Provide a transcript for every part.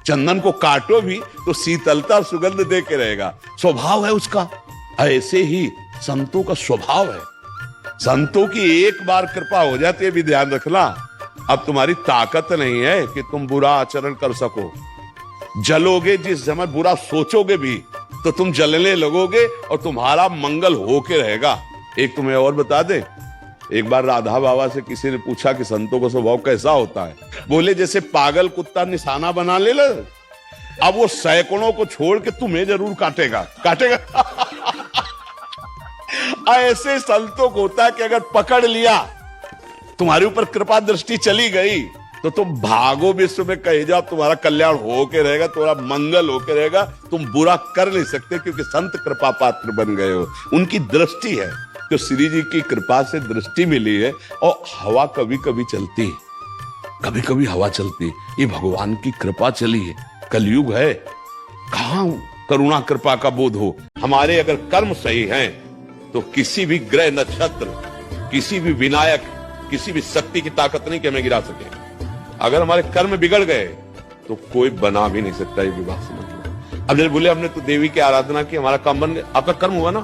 चंदन को काटो भी तो शीतलता सुगंध दे के रहेगा, स्वभाव है उसका। ऐसे ही संतों का स्वभाव है। संतों की एक बार कृपा हो जाती है, भी ध्यान रखना, अब तुम्हारी ताकत नहीं है कि तुम बुरा आचरण कर सको। जलोगे जिस समय, बुरा सोचोगे भी तो तुम जलने लगोगे और तुम्हारा मंगल होके रहेगा। एक तुम्हें और बता दे, एक बार राधा बाबा से किसी ने पूछा कि संतों का स्वभाव कैसा होता है। बोले जैसे पागल कुत्ता निशाना बना ले, अब वो सैकड़ों को छोड़ के तुम्हें जरूर काटेगा काटेगा। ऐसे संतों को होता है कि अगर पकड़ लिया, तुम्हारे ऊपर कृपा दृष्टि चली गई, तो तुम भागो विश्व में कहे जाओ, तुम्हारा कल्याण होके रहेगा, तुम्हारा मंगल होके रहेगा। तुम बुरा कर नहीं सकते क्योंकि संत कृपा पात्र बन गए हो। उनकी दृष्टि है, तो श्री जी की कृपा से दृष्टि मिली है। और हवा कभी कभी चलती, कभी कभी हवा चलती, ये भगवान की कृपा चली है। कलयुग है, कहां करुणा कृपा का बोध हो। हमारे अगर कर्म सही हैं तो किसी भी ग्रह नक्षत्र, किसी भी विनायक, किसी भी शक्ति की ताकत नहीं कि हमें गिरा सके। अगर हमारे कर्म बिगड़ गए तो कोई बना भी नहीं सकता। ये विवाह समझ लो। अब जब बोले हमने तो देवी की आराधना की, हमारा काम बन गया, आपका कर्म हुआ ना,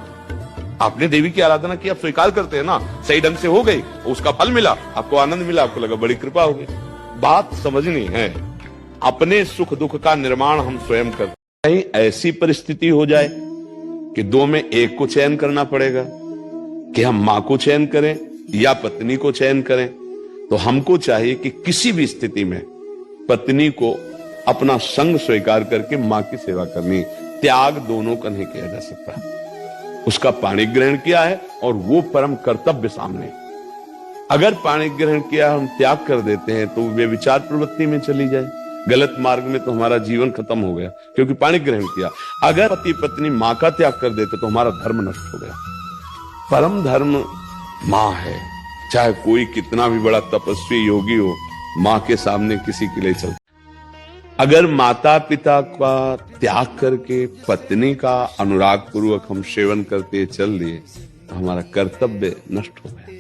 आपने देवी की आराधना की, आप स्वीकार करते हैं ना, सही ढंग से हो गई, उसका फल मिला, आपको आनंद मिला, आपको लगा बड़ी कृपा होगी। बात समझनी है, अपने सुख दुख का निर्माण हम स्वयं करते। कहीं ऐसी परिस्थिति हो जाए कि दो में एक को चयन करना पड़ेगा, कि हम मां को चयन करें या पत्नी को चयन करें, तो हमको चाहिए कि किसी भी स्थिति में पत्नी को अपना संग स्वीकार करके मां की सेवा करनी। त्याग दोनों का नहीं किया जा सकता। उसका पाणी ग्रहण किया है और वो परम कर्तव्य सामने। अगर पाणी ग्रहण किया हम त्याग कर देते हैं तो वे विचार प्रवृत्ति में चली जाए, गलत मार्ग में, तो हमारा जीवन खत्म हो गया क्योंकि पाणी ग्रहण किया। अगर पति पत्नी मां का त्याग कर देते तो हमारा धर्म नष्ट हो गया। परम धर्म मां है। चाहे कोई कितना भी बड़ा तपस्वी योगी हो, मां के सामने किसी के लिए चलता। अगर माता पिता का त्याग करके पत्नी का अनुराग पूर्वक हम सेवन करते चल दिए तो हमारा कर्तव्य नष्ट हो गया।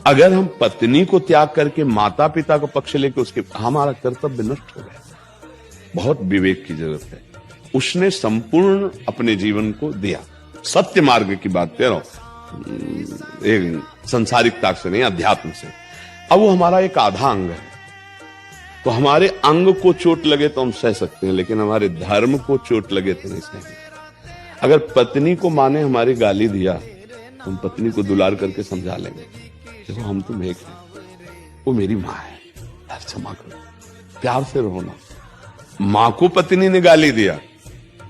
अगर हम पत्नी को त्याग करके माता पिता का पक्ष लेके उसके, हमारा कर्तव्य नष्ट हो गया। बहुत विवेक की जरूरत है। उसने संपूर्ण अपने जीवन को दिया। सत्य मार्ग की बात कह रहा हूं, एक संसारिकता से नहीं, अध्यात्म से। अब वो हमारा एक आधा अंग है, तो हमारे अंग को चोट लगे तो हम सह सकते हैं, लेकिन हमारे धर्म को चोट लगे तो नहीं सहेंगे। अगर पत्नी को मां ने हमारी गाली दिया तो हम पत्नी को दुलार करके समझा लेंगे, देखो हम तुम एक हैं, वो मेरी मां है, यार क्षमा करो, प्यार से रहो ना। मां को पत्नी ने गाली दिया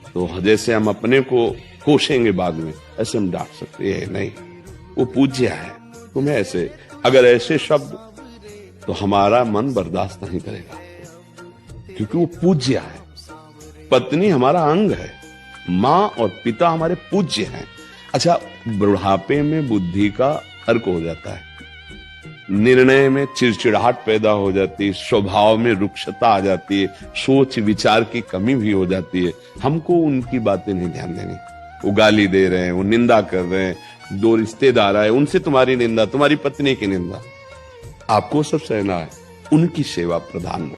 तो जैसे हम अपने को कोसेंगे बाद में, ऐसे हम डांट सकते हैं नहीं, वो पूज्य है, तुम्हें ऐसे, अगर ऐसे शब्द, तो हमारा मन बर्दाश्त नहीं करेगा क्योंकि वो पूज्य है। पत्नी हमारा अंग है, मां और पिता हमारे पूज्य हैं। अच्छा, बुढ़ापे में बुद्धि का फर्क हो जाता है, निर्णय में चिड़चिड़ाहट पैदा हो जाती है, स्वभाव में रुक्षता आ जाती है, सोच विचार की कमी भी हो जाती है। हमको उनकी बातें नहीं ध्यान देनी। वो गाली दे रहे हैं, वो निंदा कर रहे हैं, दो रिश्तेदार आए, उनसे तुम्हारी निंदा, तुम्हारी पत्नी की निंदा, आपको सब सहना है। उनकी सेवा प्रधान